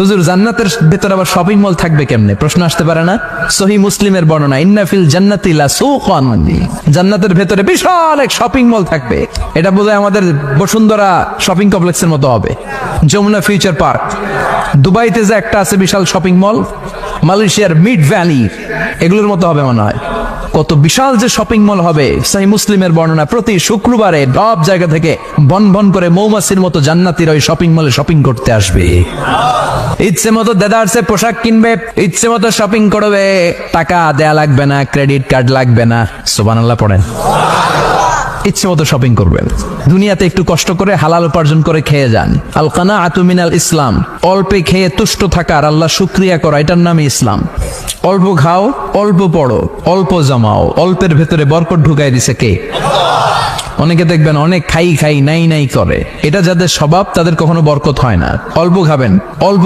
হুজুর জান্নাতের ভেতরে আবার শপিং মল থাকবে কেমনে? প্রশ্ন আসতে পারে না? সহিহ মুসলিমের বর্ণনা, ইন্না ফিল জান্নাতি লাসুকান, জান্নাতের ভেতরে বিশাল এক শপিং মল থাকবে। এটা বোধহয় আমাদের বসুন্ধরা শপিং কমপ্লেক্সের মতো হবে, যমুনা ফিউচার পার্ক। দুবাইতে যে একটা আছে বিশাল শপিং মল, মালয়েশিয়ার মিড ভ্যালি, এগুলোর মতো হবে মনে হয়। কত বিশাল যে শপিং মল হবে। সহিহ মুসলিমের বর্ণনা, প্রতি শুক্রবারে সব জায়গা থেকে বন বন করে মৌমাছির মতো জান্নাতীরা ওই শপিং মলে শপিং করতে আসবে। ইচ্ছে মতো দেদারসে পোশাক কিনবে, ইচ্ছে মতো শপিং করবে, টাকা দেয়া লাগবে না, ক্রেডিট কার্ড লাগবে না। সুবহানাল্লাহ পড়েন। ইচ্ছে মতো শপিং করবেন। দুনিয়াতে একটু কষ্ট করে হালাল উপার্জন করে খেয়ে যান। আল কানাআতু মিনাল ইসলাম, অল্পে খেয়ে তুষ্ট থাকা আর আল্লাহ শুকরিয়া করা, এটার নামই ইসলাম। অল্প খাও, অল্প পড়ো, অল্প জমাও, অল্পের ভেতরে বরকত ঢুকাই দিছে কে? অনেকে দেখবেন অনেক খাই খাই নাই নাই করে, এটা যাদের স্বভাব তাদের কখনো বরকত হয় না। অল্প খাবেন, অল্প